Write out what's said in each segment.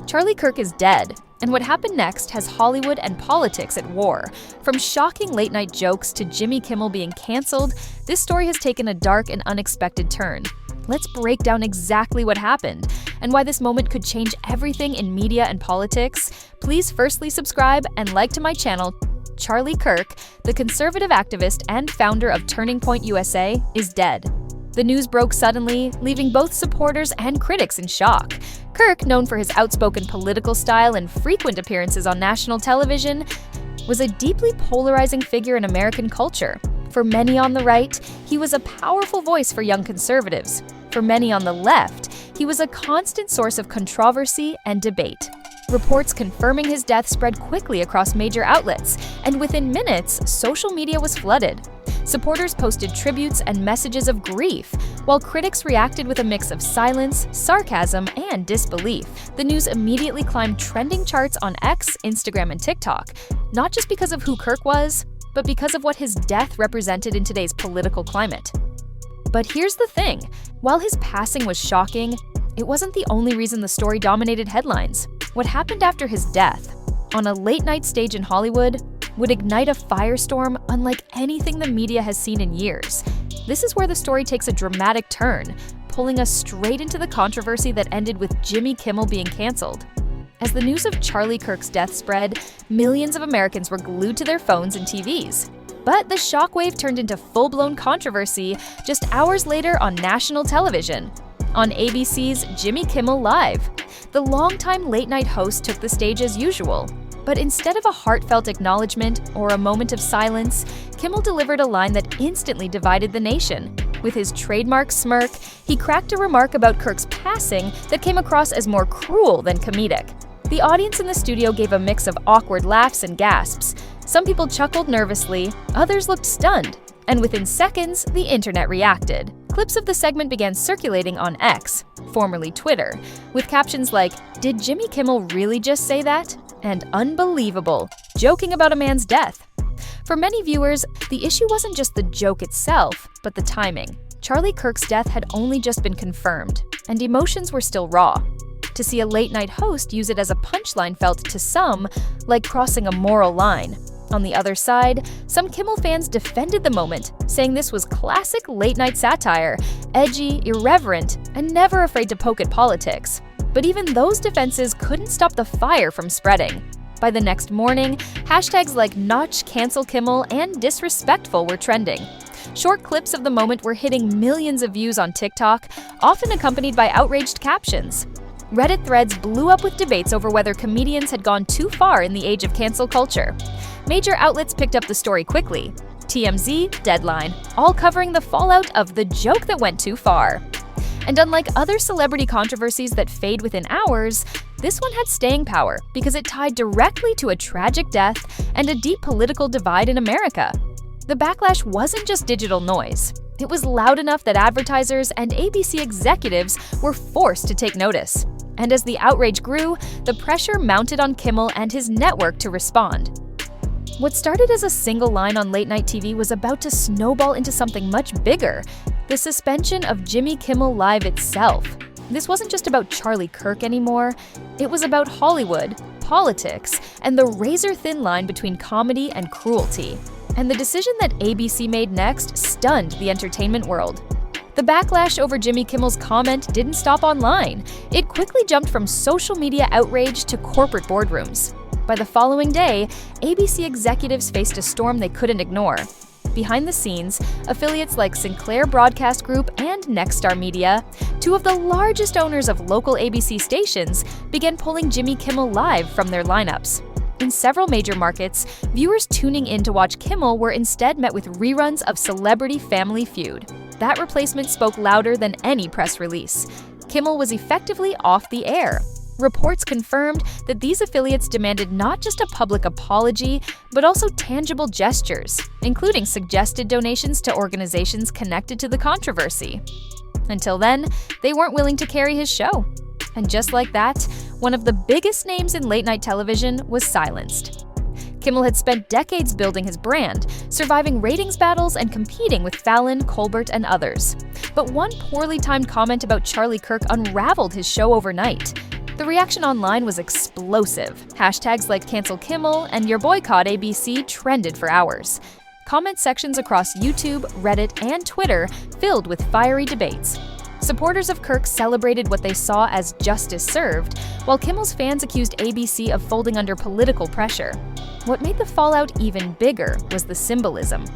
Charlie Kirk is dead, and what happened next has Hollywood and politics at war. From shocking late-night jokes to Jimmy Kimmel being canceled, this story has taken a dark and unexpected turn. Let's break down exactly what happened and why this moment could change everything in media and politics. Please firstly subscribe and like to my channel. Charlie Kirk, the conservative activist and founder of Turning Point USA, is dead. The news broke suddenly, leaving both supporters and critics in shock. Kirk, known for his outspoken political style and frequent appearances on national television, was a deeply polarizing figure in American culture. For many on the right, he was a powerful voice for young conservatives. For many on the left, he was a constant source of controversy and debate. Reports confirming his death spread quickly across major outlets, and within minutes, social media was flooded. Supporters posted tributes and messages of grief, while critics reacted with a mix of silence, sarcasm, and disbelief. The news immediately climbed trending charts on X, Instagram, and TikTok, not just because of who Kirk was, but because of what his death represented in today's political climate. But here's the thing, while his passing was shocking, it wasn't the only reason the story dominated headlines. What happened after his death, on a late-night stage in Hollywood, would ignite a firestorm unlike anything the media has seen in years. This is where the story takes a dramatic turn, pulling us straight into the controversy that ended with Jimmy Kimmel being canceled. As the news of Charlie Kirk's death spread, millions of Americans were glued to their phones and TVs. But the shockwave turned into full-blown controversy just hours later on national television. On ABC's Jimmy Kimmel Live, the longtime late-night host took the stage as usual. But instead of a heartfelt acknowledgement or a moment of silence, Kimmel delivered a line that instantly divided the nation. With his trademark smirk, he cracked a remark about Kirk's passing that came across as more cruel than comedic. The audience in the studio gave a mix of awkward laughs and gasps. Some people chuckled nervously, others looked stunned, and within seconds, the internet reacted. Clips of the segment began circulating on X, formerly Twitter, with captions like, "Did Jimmy Kimmel really just say that?" and "Unbelievable," joking about a man's death. For many viewers, the issue wasn't just the joke itself, but the timing. Charlie Kirk's death had only just been confirmed, and emotions were still raw. To see a late-night host use it as a punchline felt to some like crossing a moral line. On the other side, some Kimmel fans defended the moment, saying this was classic late-night satire, edgy, irreverent, and never afraid to poke at politics. But even those defenses couldn't stop the fire from spreading. By the next morning, hashtags like Notch, Cancel Kimmel, and Disrespectful were trending. Short clips of the moment were hitting millions of views on TikTok, often accompanied by outraged captions. Reddit threads blew up with debates over whether comedians had gone too far in the age of cancel culture. Major outlets picked up the story quickly. TMZ, Deadline, all covering the fallout of the joke that went too far. And unlike other celebrity controversies that fade within hours, this one had staying power because it tied directly to a tragic death and a deep political divide in America. The backlash wasn't just digital noise. It was loud enough that advertisers and ABC executives were forced to take notice. And as the outrage grew, the pressure mounted on Kimmel and his network to respond. What started as a single line on late-night TV was about to snowball into something much bigger: the suspension of Jimmy Kimmel Live itself. This wasn't just about Charlie Kirk anymore. It was about Hollywood, politics, and the razor-thin line between comedy and cruelty. And the decision that ABC made next stunned the entertainment world. The backlash over Jimmy Kimmel's comment didn't stop online. It quickly jumped from social media outrage to corporate boardrooms. By the following day, ABC executives faced a storm they couldn't ignore. Behind the scenes, affiliates like Sinclair Broadcast Group and Nexstar Media, two of the largest owners of local ABC stations, began pulling Jimmy Kimmel Live from their lineups. In several major markets, viewers tuning in to watch Kimmel were instead met with reruns of Celebrity Family Feud. That replacement spoke louder than any press release. Kimmel was effectively off the air. Reports confirmed that these affiliates demanded not just a public apology, but also tangible gestures, including suggested donations to organizations connected to the controversy. Until then, they weren't willing to carry his show. And just like that, one of the biggest names in late-night television was silenced. Kimmel had spent decades building his brand, surviving ratings battles and competing with Fallon, Colbert, and others. But one poorly timed comment about Charlie Kirk unraveled his show overnight. The reaction online was explosive. Hashtags like Cancel Kimmel and Your Boycott ABC trended for hours. Comment sections across YouTube, Reddit, and Twitter filled with fiery debates. Supporters of Kirk celebrated what they saw as justice served, while Kimmel's fans accused ABC of folding under political pressure. What made the fallout even bigger was the symbolism.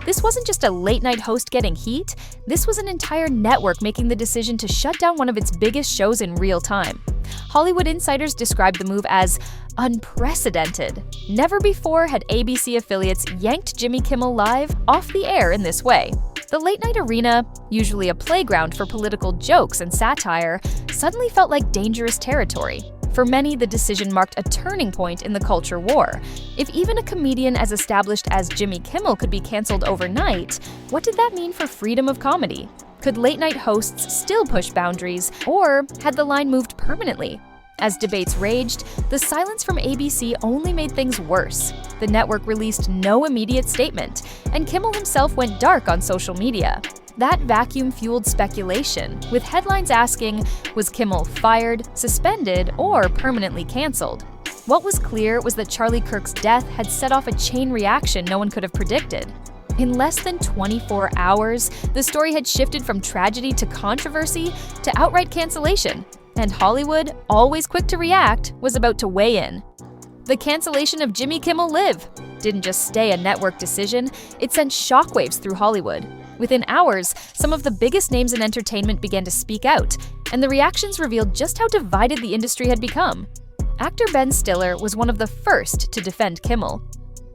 This wasn't just a late-night host getting heat, this was an entire network making the decision to shut down one of its biggest shows in real time. Hollywood insiders described the move as unprecedented. Never before had ABC affiliates yanked Jimmy Kimmel Live off the air in this way. The late-night arena, usually a playground for political jokes and satire, suddenly felt like dangerous territory. For many, the decision marked a turning point in the culture war. If even a comedian as established as Jimmy Kimmel could be canceled overnight, what did that mean for freedom of comedy? Could late-night hosts still push boundaries, or had the line moved permanently? As debates raged, the silence from ABC only made things worse. The network released no immediate statement, and Kimmel himself went dark on social media. That vacuum fueled speculation, with headlines asking, was Kimmel fired, suspended, or permanently canceled? What was clear was that Charlie Kirk's death had set off a chain reaction no one could have predicted. In less than 24 hours, the story had shifted from tragedy to controversy to outright cancellation, and Hollywood, always quick to react, was about to weigh in. The cancellation of Jimmy Kimmel Live didn't just stay a network decision, it sent shockwaves through Hollywood. Within hours, some of the biggest names in entertainment began to speak out, and the reactions revealed just how divided the industry had become. Actor Ben Stiller was one of the first to defend Kimmel.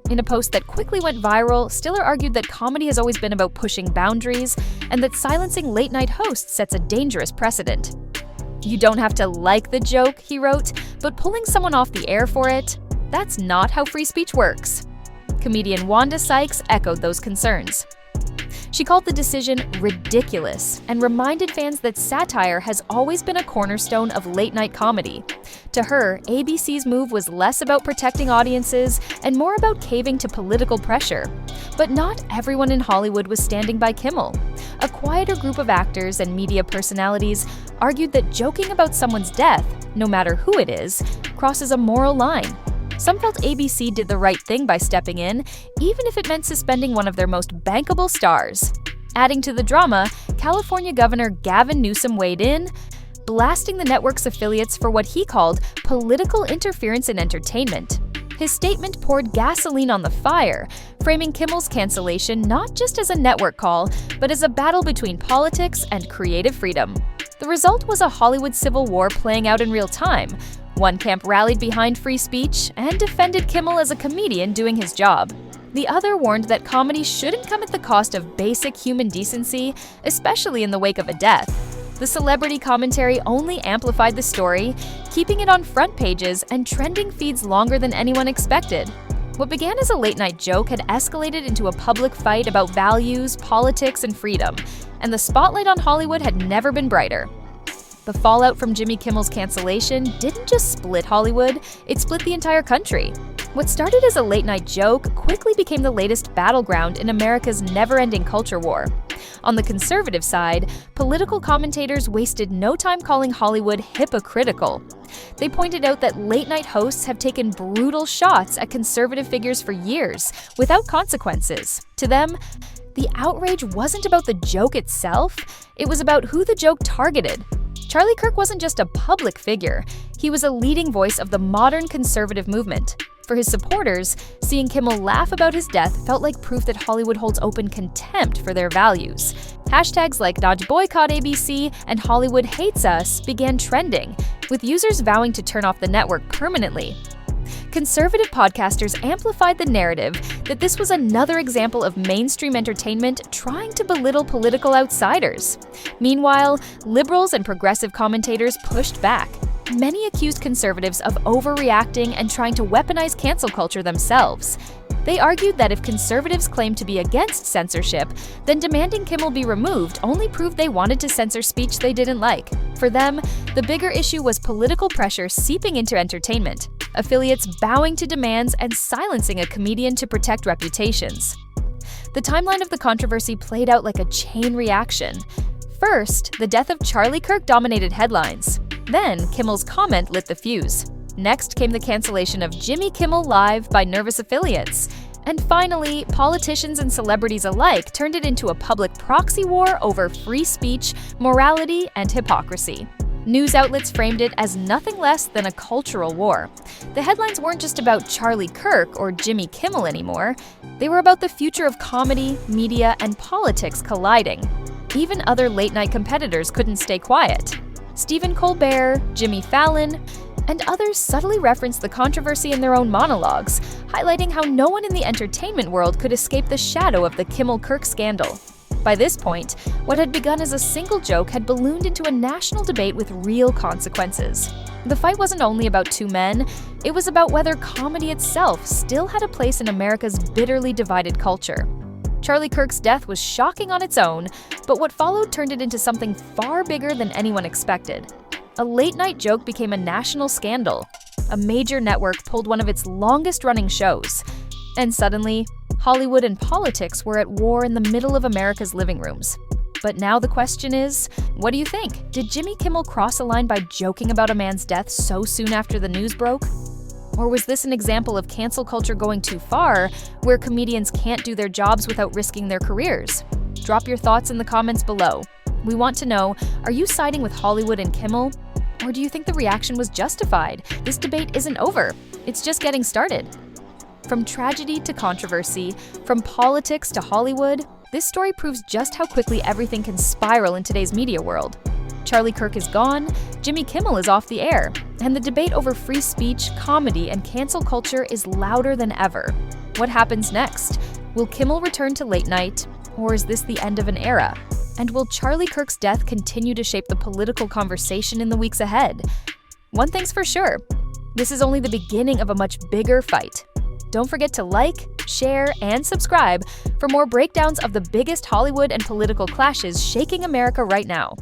In a post that quickly went viral, Stiller argued that comedy has always been about pushing boundaries, and that silencing late-night hosts sets a dangerous precedent. "You don't have to like the joke," he wrote, "but pulling someone off the air for it? That's not how free speech works." Comedian Wanda Sykes echoed those concerns. She called the decision ridiculous and reminded fans that satire has always been a cornerstone of late-night comedy. To her, ABC's move was less about protecting audiences and more about caving to political pressure. But not everyone in Hollywood was standing by Kimmel. A quieter group of actors and media personalities argued that joking about someone's death, no matter who it is, crosses a moral line. Some felt ABC did the right thing by stepping in, even if it meant suspending one of their most bankable stars. Adding to the drama, California Governor Gavin Newsom weighed in, blasting the network's affiliates for what he called political interference in entertainment. His statement poured gasoline on the fire, framing Kimmel's cancellation not just as a network call, but as a battle between politics and creative freedom. The result was a Hollywood civil war playing out in real time. One camp rallied behind free speech and defended Kimmel as a comedian doing his job. The other warned that comedy shouldn't come at the cost of basic human decency, especially in the wake of a death. The celebrity commentary only amplified the story, keeping it on front pages and trending feeds longer than anyone expected. What began as a late-night joke had escalated into a public fight about values, politics, and freedom, and the spotlight on Hollywood had never been brighter. The fallout from Jimmy Kimmel's cancellation didn't just split Hollywood, it split the entire country. What started as a late-night joke quickly became the latest battleground in America's never-ending culture war. On the conservative side, political commentators wasted no time calling Hollywood hypocritical. They pointed out that late-night hosts have taken brutal shots at conservative figures for years, without consequences. To them, the outrage wasn't about the joke itself, it was about who the joke targeted. Charlie Kirk wasn't just a public figure, he was a leading voice of the modern conservative movement. For his supporters, seeing Kimmel laugh about his death felt like proof that Hollywood holds open contempt for their values. Hashtags like #boycott ABC and Hollywood hates us began trending, with users vowing to turn off the network permanently. Conservative podcasters amplified the narrative that this was another example of mainstream entertainment trying to belittle political outsiders. Meanwhile, liberals and progressive commentators pushed back. Many accused conservatives of overreacting and trying to weaponize cancel culture themselves. They argued that if conservatives claimed to be against censorship, then demanding Kimmel be removed only proved they wanted to censor speech they didn't like. For them, the bigger issue was political pressure seeping into entertainment, affiliates bowing to demands and silencing a comedian to protect reputations. The timeline of the controversy played out like a chain reaction. First, the death of Charlie Kirk dominated headlines. Then, Kimmel's comment lit the fuse. Next came the cancellation of Jimmy Kimmel Live by nervous affiliates. And finally, politicians and celebrities alike turned it into a public proxy war over free speech, morality, and hypocrisy. News outlets framed it as nothing less than a cultural war. The headlines weren't just about Charlie Kirk or Jimmy Kimmel anymore. They were about the future of comedy, media, and politics colliding. Even other late-night competitors couldn't stay quiet. Stephen Colbert, Jimmy Fallon, and others subtly referenced the controversy in their own monologues, highlighting how no one in the entertainment world could escape the shadow of the Kimmel-Kirk scandal. By this point, what had begun as a single joke had ballooned into a national debate with real consequences. The fight wasn't only about two men, it was about whether comedy itself still had a place in America's bitterly divided culture. Charlie Kirk's death was shocking on its own, but what followed turned it into something far bigger than anyone expected. A late-night joke became a national scandal. A major network pulled one of its longest-running shows. And suddenly, Hollywood and politics were at war in the middle of America's living rooms. But now the question is, what do you think? Did Jimmy Kimmel cross a line by joking about a man's death so soon after the news broke? Or was this an example of cancel culture going too far, where comedians can't do their jobs without risking their careers? Drop your thoughts in the comments below. We want to know, are you siding with Hollywood and Kimmel? Or do you think the reaction was justified? This debate isn't over. It's just getting started. From tragedy to controversy, from politics to Hollywood, this story proves just how quickly everything can spiral in today's media world. Charlie Kirk is gone, Jimmy Kimmel is off the air, and the debate over free speech, comedy, and cancel culture is louder than ever. What happens next? Will Kimmel return to late night, or is this the end of an era? And will Charlie Kirk's death continue to shape the political conversation in the weeks ahead? One thing's for sure, this is only the beginning of a much bigger fight. Don't forget to like, share, and subscribe for more breakdowns of the biggest Hollywood and political clashes shaking America right now.